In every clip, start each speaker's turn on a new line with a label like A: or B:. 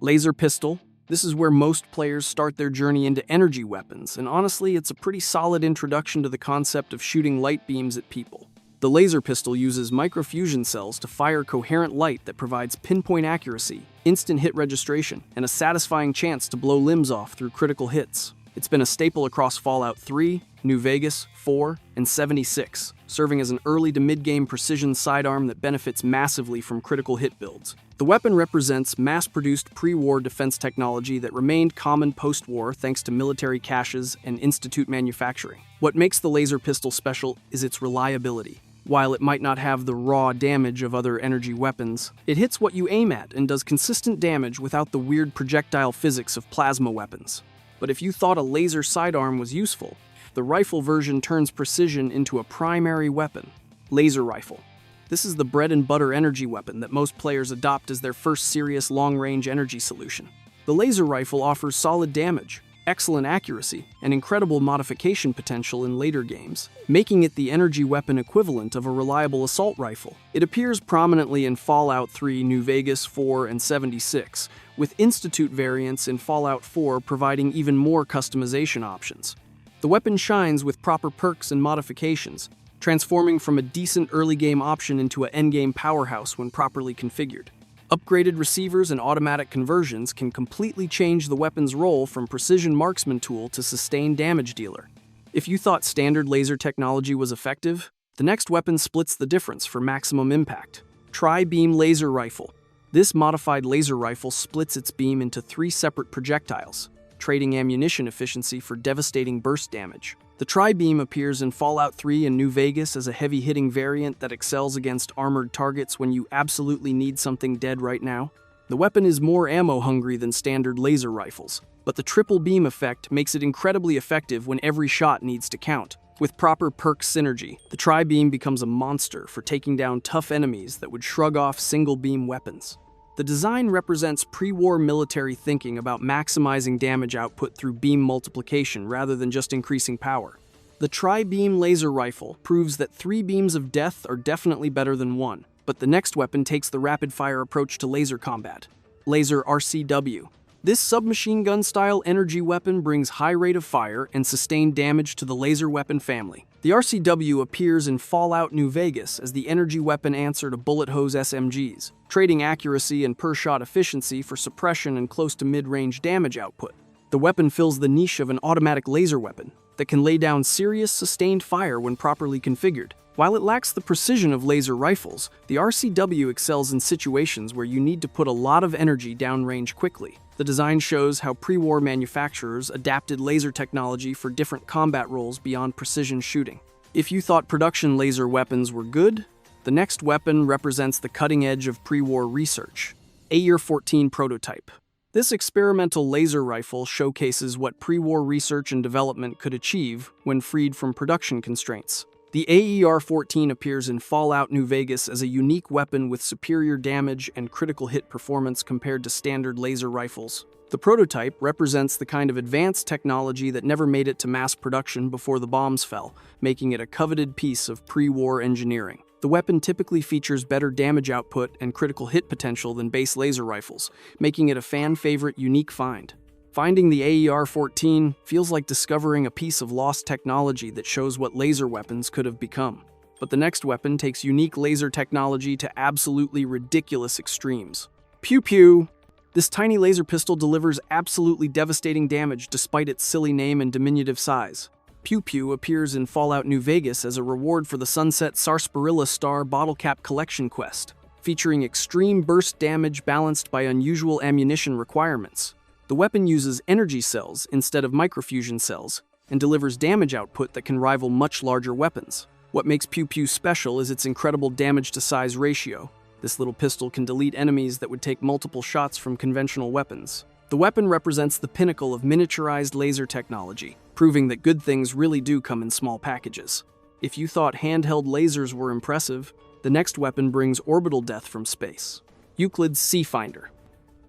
A: Laser pistol. This is where most players start their journey into energy weapons, and honestly, it's a pretty solid introduction to the concept of shooting light beams at people. The laser pistol uses microfusion cells to fire coherent light that provides pinpoint accuracy, instant hit registration, and a satisfying chance to blow limbs off through critical hits. It's been a staple across Fallout 3, New Vegas, 4, and 76, serving as an early to mid-game precision sidearm that benefits massively from critical hit builds. The weapon represents mass-produced pre-war defense technology that remained common post-war thanks to military caches and institute manufacturing. What makes the laser pistol special is its reliability. While it might not have the raw damage of other energy weapons, it hits what you aim at and does consistent damage without the weird projectile physics of plasma weapons. But if you thought a laser sidearm was useful, the rifle version turns precision into a primary weapon. Laser rifle. This is the bread and butter energy weapon that most players adopt as their first serious long-range energy solution. The laser rifle offers solid damage, excellent accuracy, and incredible modification potential in later games, making it the energy weapon equivalent of a reliable assault rifle. It appears prominently in Fallout 3, New Vegas, 4, and 76, with Institute variants in Fallout 4 providing even more customization options. The weapon shines with proper perks and modifications, transforming from a decent early-game option into an endgame powerhouse when properly configured. Upgraded receivers and automatic conversions can completely change the weapon's role from precision marksman tool to sustained damage dealer. If you thought standard laser technology was effective, the next weapon splits the difference for maximum impact. Tri-beam laser rifle. This modified laser rifle splits its beam into 3 separate projectiles, trading ammunition efficiency for devastating burst damage. The Tri-beam appears in Fallout 3 and New Vegas as a heavy-hitting variant that excels against armored targets when you absolutely need something dead right now. The weapon is more ammo-hungry than standard laser rifles, but the triple beam effect makes it incredibly effective when every shot needs to count. With proper perk synergy, the Tri-beam becomes a monster for taking down tough enemies that would shrug off single-beam weapons. The design represents pre-war military thinking about maximizing damage output through beam multiplication rather than just increasing power. The Tri-beam laser rifle proves that 3 beams of death are definitely better than 1, but the next weapon takes the rapid-fire approach to laser combat. Laser RCW. This submachine gun-style energy weapon brings high rate of fire and sustained damage to the laser weapon family. The RCW appears in Fallout New Vegas as the energy weapon answer to bullet hose SMGs, trading accuracy and per-shot efficiency for suppression and close to mid-range damage output. The weapon fills the niche of an automatic laser weapon that can lay down serious sustained fire when properly configured. While it lacks the precision of laser rifles, the RCW excels in situations where you need to put a lot of energy downrange quickly. The design shows how pre-war manufacturers adapted laser technology for different combat roles beyond precision shooting. If you thought production laser weapons were good, the next weapon represents the cutting edge of pre-war research. AER-14 prototype. This experimental laser rifle showcases what pre-war research and development could achieve when freed from production constraints. The AER-14 appears in Fallout New Vegas as a unique weapon with superior damage and critical hit performance compared to standard laser rifles. The prototype represents the kind of advanced technology that never made it to mass production before the bombs fell, making it a coveted piece of pre-war engineering. The weapon typically features better damage output and critical hit potential than base laser rifles, making it a fan-favorite unique find. Finding the AER-14 feels like discovering a piece of lost technology that shows what laser weapons could have become. But the next weapon takes unique laser technology to absolutely ridiculous extremes. Pew Pew! This tiny laser pistol delivers absolutely devastating damage despite its silly name and diminutive size. Pew Pew appears in Fallout New Vegas as a reward for the Sunset Sarsaparilla Star Bottle Cap Collection quest, featuring extreme burst damage balanced by unusual ammunition requirements. The weapon uses energy cells instead of microfusion cells, and delivers damage output that can rival much larger weapons. What makes Pew Pew special is its incredible damage-to-size ratio. This little pistol can delete enemies that would take multiple shots from conventional weapons. The weapon represents the pinnacle of miniaturized laser technology, proving that good things really do come in small packages. If you thought handheld lasers were impressive, the next weapon brings orbital death from space. Euclid's C-Finder.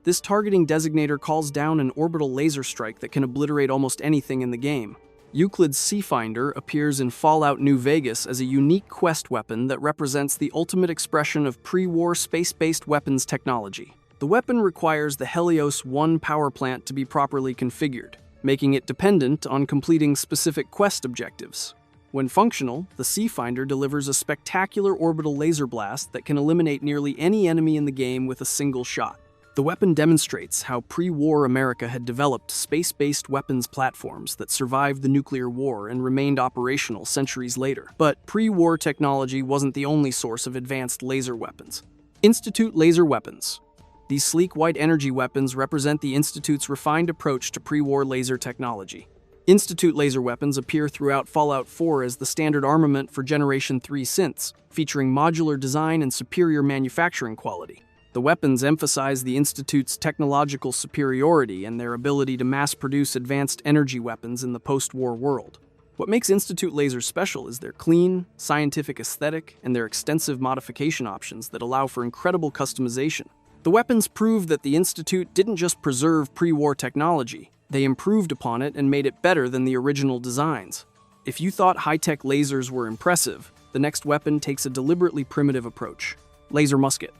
A: This targeting designator calls down an orbital laser strike that can obliterate almost anything in the game. Euclid's C-Finder appears in Fallout New Vegas as a unique quest weapon that represents the ultimate expression of pre-war space-based weapons technology. The The weapon requires the Helios 1 power plant to be properly configured, making it dependent on completing specific quest objectives. When functional, the Seafinder delivers a spectacular orbital laser blast that can eliminate nearly any enemy in the game with a single shot. The weapon demonstrates how pre-war America had developed space-based weapons platforms that survived the nuclear war and remained operational centuries later. But pre-war technology wasn't the only source of advanced laser weapons. Institute laser weapons. These sleek white energy weapons represent the Institute's refined approach to pre-war laser technology. Institute laser weapons appear throughout Fallout 4 as the standard armament for Generation 3 synths, featuring modular design and superior manufacturing quality. The weapons emphasize the Institute's technological superiority and their ability to mass-produce advanced energy weapons in the post-war world. What makes Institute lasers special is their clean, scientific aesthetic and their extensive modification options that allow for incredible customization. The weapons prove that the Institute didn't just preserve pre-war technology, they improved upon it and made it better than the original designs. If you thought high-tech lasers were impressive, the next weapon takes a deliberately primitive approach. Laser musket.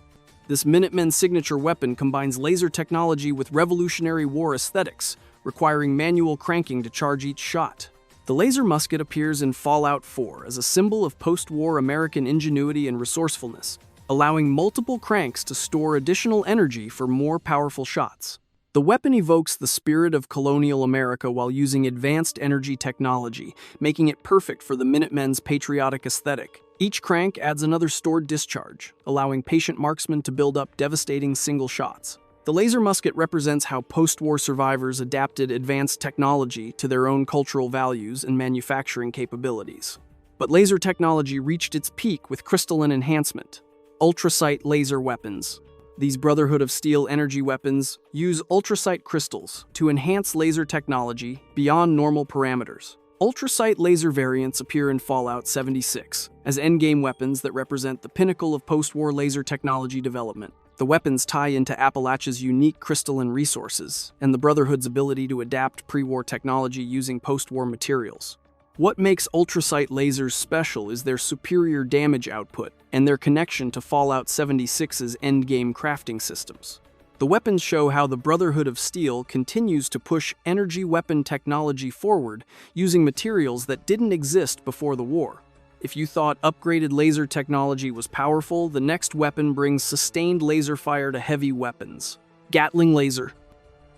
A: This Minutemen's signature weapon combines laser technology with revolutionary war aesthetics, requiring manual cranking to charge each shot. The laser musket appears in Fallout 4 as a symbol of post-war American ingenuity and resourcefulness, allowing multiple cranks to store additional energy for more powerful shots. The weapon evokes the spirit of colonial America while using advanced energy technology, making it perfect for the Minutemen's patriotic aesthetic. Each crank adds another stored discharge, allowing patient marksmen to build up devastating single shots. The laser musket represents how post-war survivors adapted advanced technology to their own cultural values and manufacturing capabilities. But laser technology reached its peak with crystalline enhancement. Ultrasight laser weapons. These Brotherhood of Steel energy weapons use ultrasight crystals to enhance laser technology beyond normal parameters. Ultrasight laser variants appear in Fallout 76 as endgame weapons that represent the pinnacle of post-war laser technology development. The weapons tie into Appalachia's unique crystalline resources and the Brotherhood's ability to adapt pre-war technology using post-war materials. What makes ultrasight lasers special is their superior damage output and their connection to Fallout 76's endgame crafting systems. The weapons show how the Brotherhood of Steel continues to push energy weapon technology forward using materials that didn't exist before the war. If you thought upgraded laser technology was powerful, the next weapon brings sustained laser fire to heavy weapons. Gatling laser.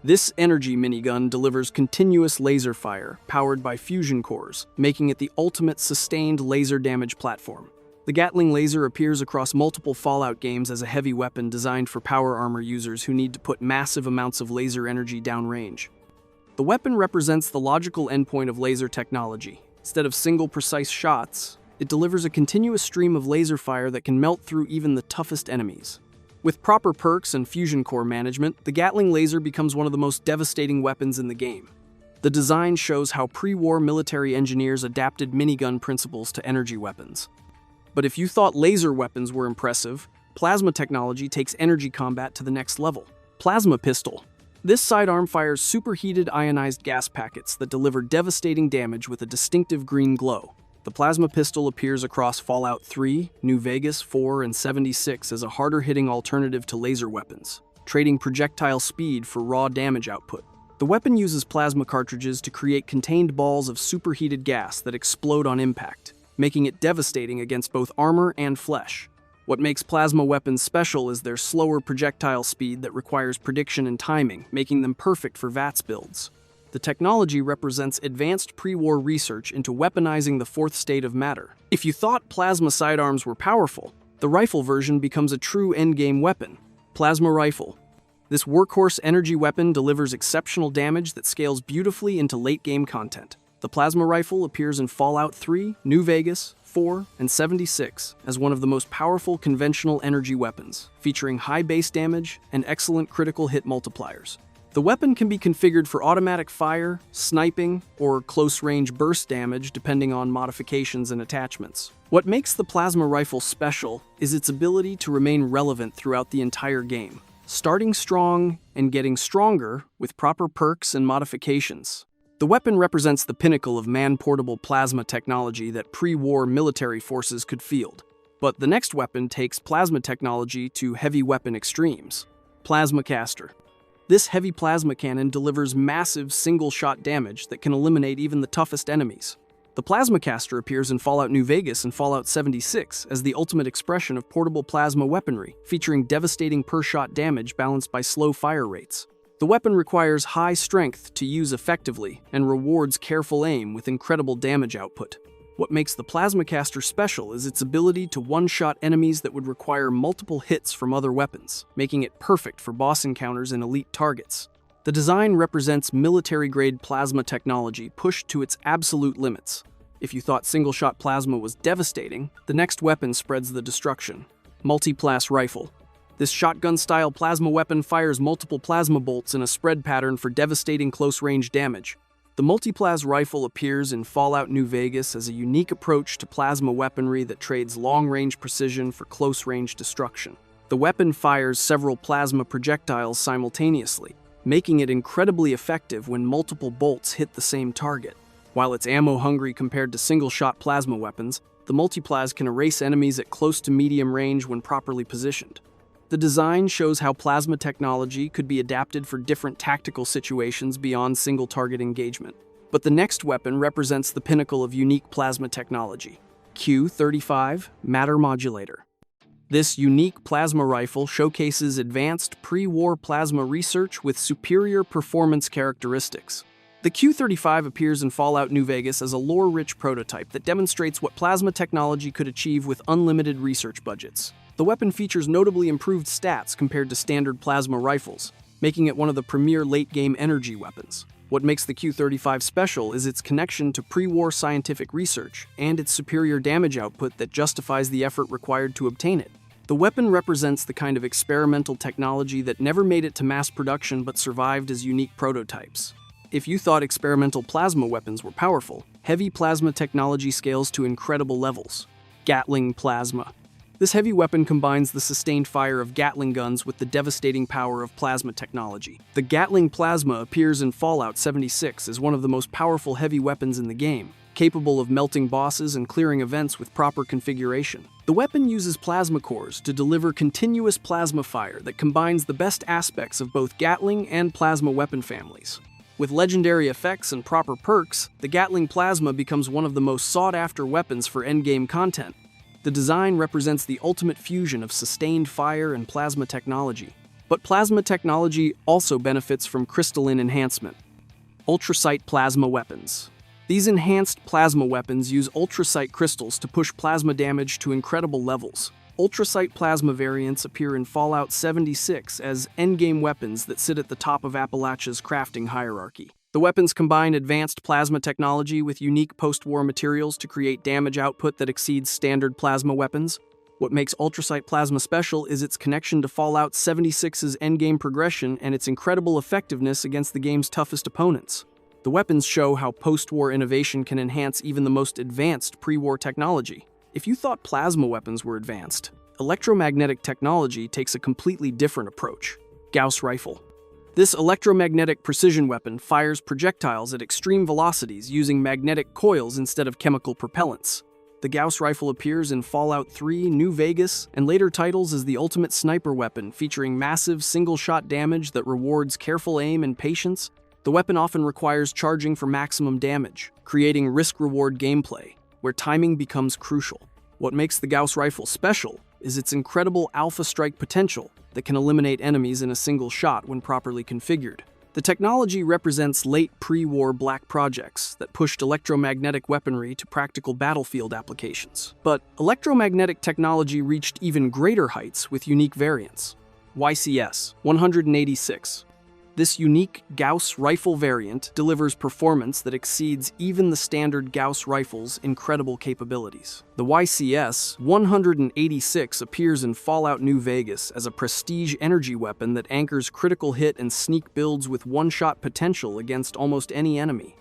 A: This energy minigun delivers continuous laser fire, powered by fusion cores, making it the ultimate sustained laser damage platform. The Gatling laser appears across multiple Fallout games as a heavy weapon designed for power armor users who need to put massive amounts of laser energy downrange. The weapon represents the logical endpoint of laser technology. Instead of single precise shots, it delivers a continuous stream of laser fire that can melt through even the toughest enemies. With proper perks and fusion core management, the Gatling laser becomes one of the most devastating weapons in the game. The design shows how pre-war military engineers adapted minigun principles to energy weapons. But if you thought laser weapons were impressive, plasma technology takes energy combat to the next level. Plasma pistol. This sidearm fires superheated ionized gas packets that deliver devastating damage with a distinctive green glow. The plasma pistol appears across Fallout 3, New Vegas 4, and 76 as a harder-hitting alternative to laser weapons, trading projectile speed for raw damage output. The weapon uses plasma cartridges to create contained balls of superheated gas that explode on impact, making it devastating against both armor and flesh. What makes plasma weapons special is their slower projectile speed that requires prediction and timing, making them perfect for VATS builds. The technology represents advanced pre-war research into weaponizing the fourth state of matter. If you thought plasma sidearms were powerful, the rifle version becomes a true endgame weapon. Plasma rifle. This workhorse energy weapon delivers exceptional damage that scales beautifully into late-game content. The plasma rifle appears in Fallout 3, New Vegas 4, and 76 as one of the most powerful conventional energy weapons, featuring high base damage and excellent critical hit multipliers. The weapon can be configured for automatic fire, sniping, or close-range burst damage depending on modifications and attachments. What makes the plasma rifle special is its ability to remain relevant throughout the entire game, starting strong and getting stronger with proper perks and modifications. The weapon represents the pinnacle of man-portable plasma technology that pre-war military forces could field. But the next weapon takes plasma technology to heavy weapon extremes. Plasma Caster. This heavy plasma cannon delivers massive single-shot damage that can eliminate even the toughest enemies. The Plasma Caster appears in Fallout New Vegas and Fallout 76 as the ultimate expression of portable plasma weaponry, featuring devastating per-shot damage balanced by slow fire rates. The weapon requires high strength to use effectively and rewards careful aim with incredible damage output. What makes the Plasma Caster special is its ability to one-shot enemies that would require multiple hits from other weapons, making it perfect for boss encounters and elite targets. The design represents military-grade plasma technology pushed to its absolute limits. If you thought single-shot plasma was devastating, the next weapon spreads the destruction. Multi-Plas Rifle. This shotgun-style plasma weapon fires multiple plasma bolts in a spread pattern for devastating close-range damage. The Multi-Plas Rifle appears in Fallout New Vegas as a unique approach to plasma weaponry that trades long-range precision for close-range destruction. The weapon fires several plasma projectiles simultaneously, making it incredibly effective when multiple bolts hit the same target. While it's ammo-hungry compared to single-shot plasma weapons, the Multi-Plas can erase enemies at close to medium range when properly positioned. The design shows how plasma technology could be adapted for different tactical situations beyond single-target engagement. But the next weapon represents the pinnacle of unique plasma technology: Q-35 Matter Modulator. This unique plasma rifle showcases advanced pre-war plasma research with superior performance characteristics. The Q-35 appears in Fallout New Vegas as a lore-rich prototype that demonstrates what plasma technology could achieve with unlimited research budgets. The weapon features notably improved stats compared to standard plasma rifles, making it one of the premier late-game energy weapons. What makes the Q-35 special is its connection to pre-war scientific research and its superior damage output that justifies the effort required to obtain it. The weapon represents the kind of experimental technology that never made it to mass production but survived as unique prototypes. If you thought experimental plasma weapons were powerful, heavy plasma technology scales to incredible levels. Gatling Plasma. This heavy weapon combines the sustained fire of Gatling guns with the devastating power of plasma technology. The Gatling Plasma appears in Fallout 76 as one of the most powerful heavy weapons in the game, capable of melting bosses and clearing events with proper configuration. The weapon uses plasma cores to deliver continuous plasma fire that combines the best aspects of both Gatling and plasma weapon families. With legendary effects and proper perks, the Gatling Plasma becomes one of the most sought-after weapons for endgame content. The design represents the ultimate fusion of sustained fire and plasma technology. But plasma technology also benefits from crystalline enhancement. Ultrasight Plasma Weapons. These enhanced plasma weapons use ultrasight crystals to push plasma damage to incredible levels. Ultrasight plasma variants appear in Fallout 76 as endgame weapons that sit at the top of Appalachia's crafting hierarchy. The weapons combine advanced plasma technology with unique post-war materials to create damage output that exceeds standard plasma weapons. What makes Ultrasight Plasma special is its connection to Fallout 76's endgame progression and its incredible effectiveness against the game's toughest opponents. The weapons show how post-war innovation can enhance even the most advanced pre-war technology. If you thought plasma weapons were advanced, electromagnetic technology takes a completely different approach. Gauss Rifle. This electromagnetic precision weapon fires projectiles at extreme velocities using magnetic coils instead of chemical propellants. The Gauss Rifle appears in Fallout 3, New Vegas, and later titles as the ultimate sniper weapon featuring massive single-shot damage that rewards careful aim and patience. The weapon often requires charging for maximum damage, creating risk-reward gameplay, where timing becomes crucial. What makes the Gauss Rifle special is its incredible alpha strike potential that can eliminate enemies in a single shot when properly configured. The technology represents late pre-war black projects that pushed electromagnetic weaponry to practical battlefield applications. But electromagnetic technology reached even greater heights with unique variants. YCS-186. This unique Gauss rifle variant delivers performance that exceeds even the standard Gauss rifle's incredible capabilities. The YCS-186 appears in Fallout New Vegas as a prestige energy weapon that anchors critical hit and sneak builds with one-shot potential against almost any enemy.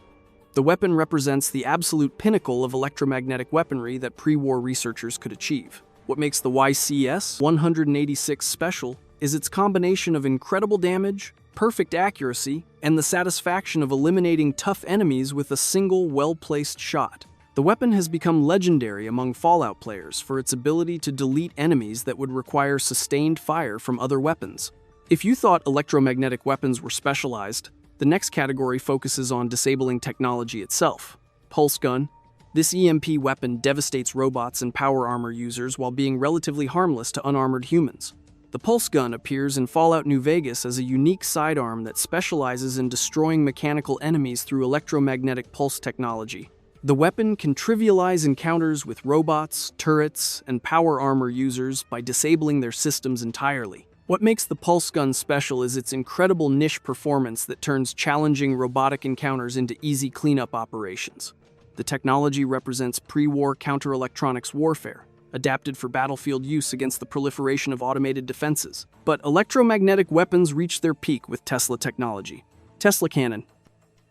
A: The weapon represents the absolute pinnacle of electromagnetic weaponry that pre-war researchers could achieve. What makes the YCS-186 special is its combination of incredible damage, perfect accuracy, and the satisfaction of eliminating tough enemies with a single, well-placed shot. The weapon has become legendary among Fallout players for its ability to delete enemies that would require sustained fire from other weapons. If you thought electromagnetic weapons were specialized, the next category focuses on disabling technology itself. Pulse gun. This EMP weapon devastates robots and power armor users while being relatively harmless to unarmored humans. The pulse gun appears in Fallout New Vegas as a unique sidearm that specializes in destroying mechanical enemies through electromagnetic pulse technology. The weapon can trivialize encounters with robots, turrets, and power armor users by disabling their systems entirely. What makes the pulse gun special is its incredible niche performance that turns challenging robotic encounters into easy cleanup operations. The technology represents pre-war counter-electronics warfare, adapted for battlefield use against the proliferation of automated defenses. But electromagnetic weapons reach their peak with Tesla technology. Tesla Cannon.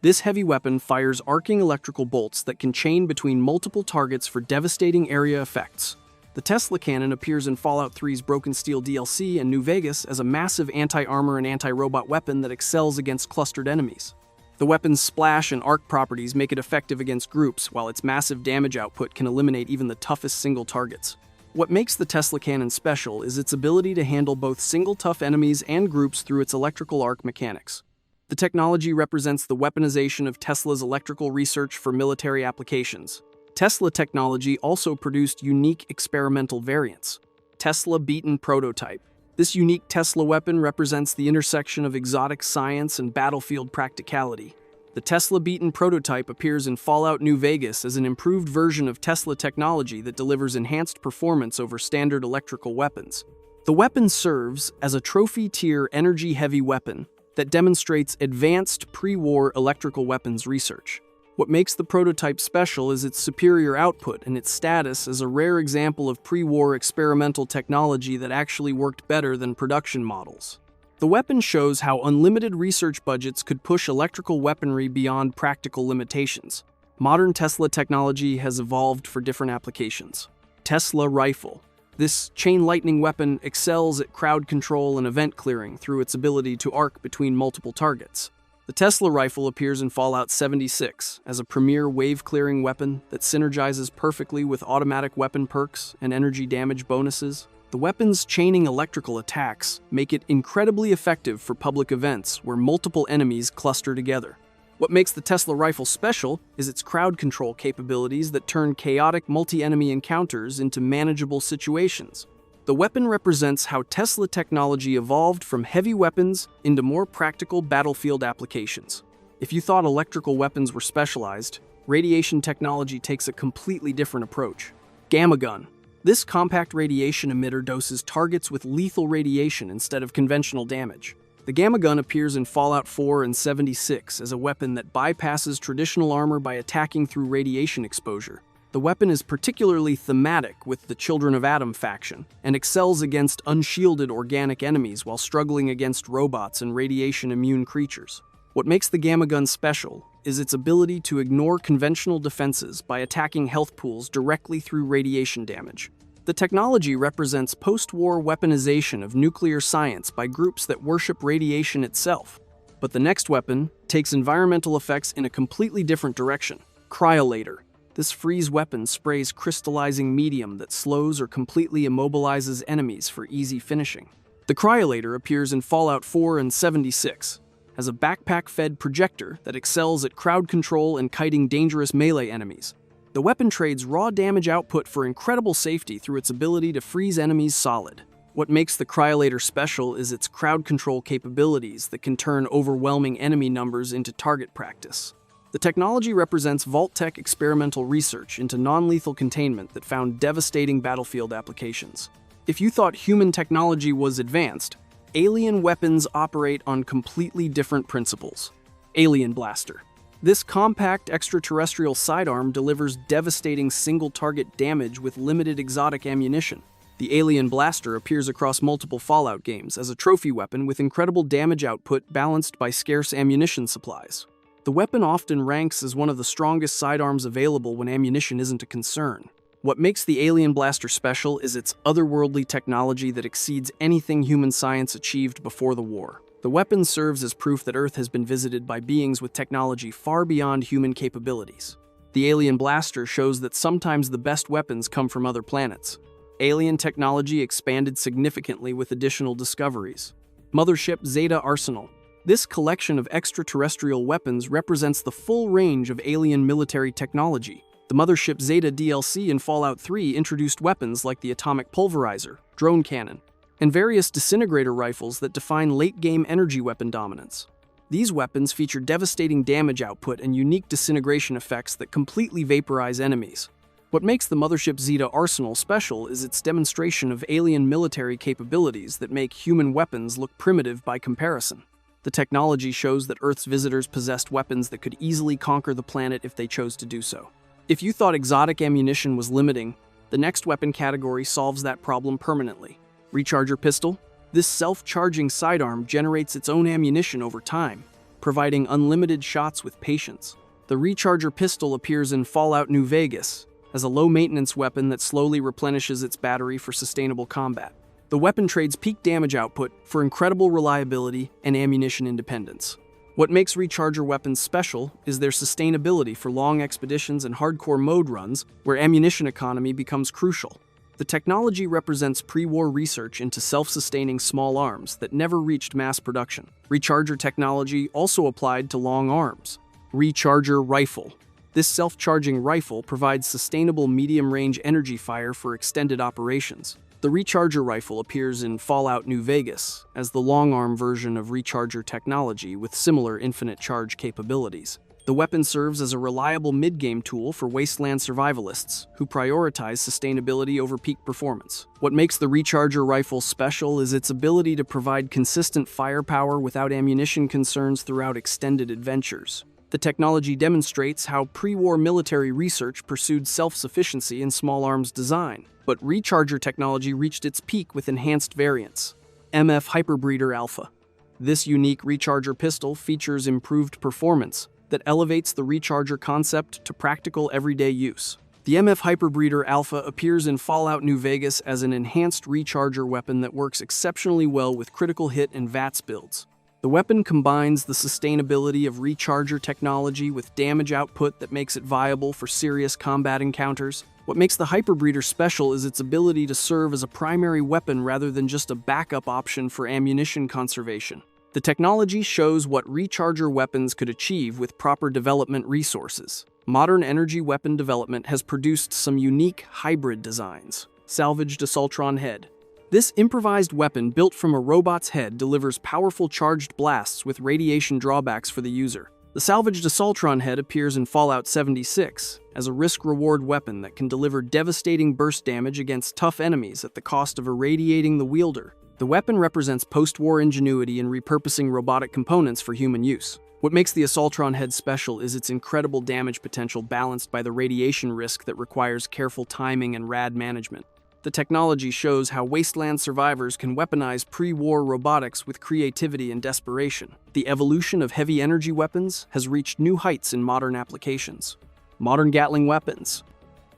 A: This heavy weapon fires arcing electrical bolts that can chain between multiple targets for devastating area effects. The Tesla Cannon appears in Fallout 3's Broken Steel DLC and New Vegas as a massive anti-armor and anti-robot weapon that excels against clustered enemies. The weapon's splash and arc properties make it effective against groups, while its massive damage output can eliminate even the toughest single targets. What makes the Tesla Cannon special is its ability to handle both single tough enemies and groups through its electrical arc mechanics. The technology represents the weaponization of Tesla's electrical research for military applications. Tesla technology also produced unique experimental variants. Tesla Beaten Prototype. This unique Tesla weapon represents the intersection of exotic science and battlefield practicality. The Tesla Beaten Prototype appears in Fallout New Vegas as an improved version of Tesla technology that delivers enhanced performance over standard electrical weapons. The weapon serves as a trophy-tier energy-heavy weapon that demonstrates advanced pre-war electrical weapons research. What makes the prototype special is its superior output and its status as a rare example of pre-war experimental technology that actually worked better than production models. The weapon shows how unlimited research budgets could push electrical weaponry beyond practical limitations. Modern Tesla technology has evolved for different applications. Tesla Rifle. This chain lightning weapon excels at crowd control and event clearing through its ability to arc between multiple targets. The Tesla Rifle appears in Fallout 76 as a premier wave-clearing weapon that synergizes perfectly with automatic weapon perks and energy damage bonuses. The weapon's chaining electrical attacks make it incredibly effective for public events where multiple enemies cluster together. What makes the Tesla Rifle special is its crowd control capabilities that turn chaotic multi-enemy encounters into manageable situations. The weapon represents how Tesla technology evolved from heavy weapons into more practical battlefield applications. If you thought electrical weapons were specialized, radiation technology takes a completely different approach. Gamma Gun. This compact radiation emitter doses targets with lethal radiation instead of conventional damage. The Gamma Gun appears in Fallout 4 and 76 as a weapon that bypasses traditional armor by attacking through radiation exposure. The weapon is particularly thematic with the Children of Atom faction, and excels against unshielded organic enemies while struggling against robots and radiation-immune creatures. What makes the Gamma Gun special is its ability to ignore conventional defenses by attacking health pools directly through radiation damage. The technology represents post-war weaponization of nuclear science by groups that worship radiation itself. But the next weapon takes environmental effects in a completely different direction. Cryolator. This freeze weapon sprays crystallizing medium that slows or completely immobilizes enemies for easy finishing. The Cryolator appears in Fallout 4 and 76 as a backpack-fed projector that excels at crowd control and kiting dangerous melee enemies. The weapon trades raw damage output for incredible safety through its ability to freeze enemies solid. What makes the Cryolator special is its crowd control capabilities that can turn overwhelming enemy numbers into target practice. The technology represents Vault-Tec experimental research into non-lethal containment that found devastating battlefield applications. If you thought human technology was advanced, alien weapons operate on completely different principles. Alien Blaster. This compact extraterrestrial sidearm delivers devastating single-target damage with limited exotic ammunition. The Alien Blaster appears across multiple Fallout games as a trophy weapon with incredible damage output balanced by scarce ammunition supplies. The weapon often ranks as one of the strongest sidearms available when ammunition isn't a concern. What makes the Alien Blaster special is its otherworldly technology that exceeds anything human science achieved before the war. The weapon serves as proof that Earth has been visited by beings with technology far beyond human capabilities. The Alien Blaster shows that sometimes the best weapons come from other planets. Alien technology expanded significantly with additional discoveries. Mothership Zeta Arsenal. This collection of extraterrestrial weapons represents the full range of alien military technology. The Mothership Zeta DLC in Fallout 3 introduced weapons like the atomic pulverizer, drone cannon, and various disintegrator rifles that define late-game energy weapon dominance. These weapons feature devastating damage output and unique disintegration effects that completely vaporize enemies. What makes the Mothership Zeta Arsenal special is its demonstration of alien military capabilities that make human weapons look primitive by comparison. The technology shows that Earth's visitors possessed weapons that could easily conquer the planet if they chose to do so. If you thought exotic ammunition was limiting, the next weapon category solves that problem permanently. Recharger Pistol. This self-charging sidearm generates its own ammunition over time, providing unlimited shots with patience. The Recharger Pistol appears in Fallout New Vegas as a low-maintenance weapon that slowly replenishes its battery for sustainable combat. The weapon trades peak damage output for incredible reliability and ammunition independence. What makes Recharger weapons special is their sustainability for long expeditions and hardcore mode runs where ammunition economy becomes crucial. The technology represents pre-war research into self-sustaining small arms that never reached mass production. Recharger technology also applied to long arms. Recharger Rifle. This self-charging rifle provides sustainable medium-range energy fire for extended operations. The Recharger Rifle appears in Fallout New Vegas as the long-arm version of Recharger technology with similar infinite charge capabilities. The weapon serves as a reliable mid-game tool for wasteland survivalists who prioritize sustainability over peak performance. What makes the Recharger Rifle special is its ability to provide consistent firepower without ammunition concerns throughout extended adventures. The technology demonstrates how pre-war military research pursued self-sufficiency in small arms design, but Recharger technology reached its peak with enhanced variants. MF Hyperbreeder Alpha. This unique Recharger pistol features improved performance that elevates the Recharger concept to practical everyday use. The MF Hyperbreeder Alpha appears in Fallout New Vegas as an enhanced Recharger weapon that works exceptionally well with critical hit and VATS builds. The weapon combines the sustainability of Recharger technology with damage output that makes it viable for serious combat encounters. What makes the Hyperbreeder special is its ability to serve as a primary weapon rather than just a backup option for ammunition conservation. The technology shows what Recharger weapons could achieve with proper development resources. Modern energy weapon development has produced some unique hybrid designs. Salvaged Assaultron Head. This improvised weapon built from a robot's head delivers powerful charged blasts with radiation drawbacks for the user. The Salvaged Assaultron Head appears in Fallout 76 as a risk-reward weapon that can deliver devastating burst damage against tough enemies at the cost of irradiating the wielder. The weapon represents post-war ingenuity in repurposing robotic components for human use. What makes the Assaultron Head special is its incredible damage potential balanced by the radiation risk that requires careful timing and rad management. The technology shows how wasteland survivors can weaponize pre-war robotics with creativity and desperation. The evolution of heavy energy weapons has reached new heights in modern applications. Modern Gatling weapons.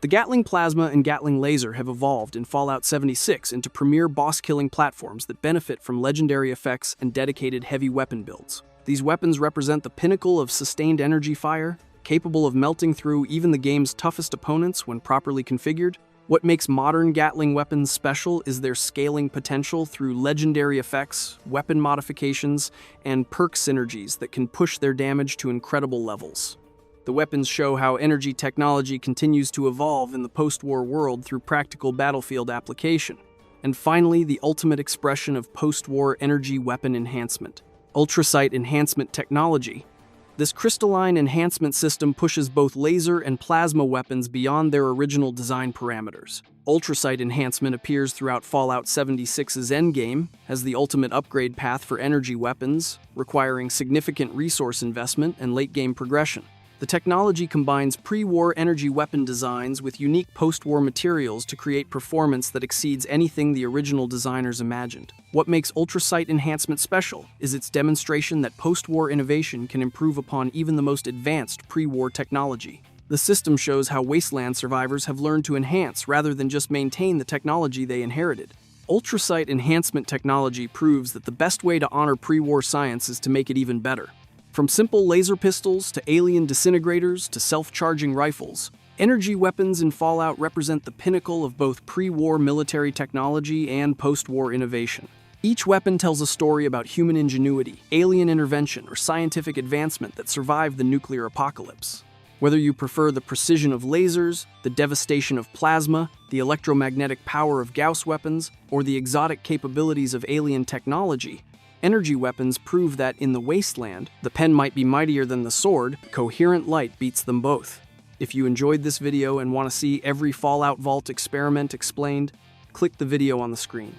A: The Gatling Plasma and Gatling Laser have evolved in Fallout 76 into premier boss-killing platforms that benefit from legendary effects and dedicated heavy weapon builds. These weapons represent the pinnacle of sustained energy fire, capable of melting through even the game's toughest opponents when properly configured. What makes modern Gatling weapons special is their scaling potential through legendary effects, weapon modifications, and perk synergies that can push their damage to incredible levels. The weapons show how energy technology continues to evolve in the post-war world through practical battlefield application. And finally, the ultimate expression of post-war energy weapon enhancement. Ultrasight enhancement technology. This crystalline enhancement system pushes both laser and plasma weapons beyond their original design parameters. Ultrasight enhancement appears throughout Fallout 76's endgame as the ultimate upgrade path for energy weapons, requiring significant resource investment and late-game progression. The technology combines pre-war energy weapon designs with unique post-war materials to create performance that exceeds anything the original designers imagined. What makes Ultrasight enhancement special is its demonstration that post-war innovation can improve upon even the most advanced pre-war technology. The system shows how wasteland survivors have learned to enhance rather than just maintain the technology they inherited. Ultrasight enhancement technology proves that the best way to honor pre-war science is to make it even better. From simple laser pistols to alien disintegrators to self-charging rifles, energy weapons in Fallout represent the pinnacle of both pre-war military technology and post-war innovation. Each weapon tells a story about human ingenuity, alien intervention, or scientific advancement that survived the nuclear apocalypse. Whether you prefer the precision of lasers, the devastation of plasma, the electromagnetic power of Gauss weapons, or the exotic capabilities of alien technology, energy weapons prove that in the wasteland, the pen might be mightier than the sword, coherent light beats them both. If you enjoyed this video and want to see every Fallout Vault experiment explained, click the video on the screen.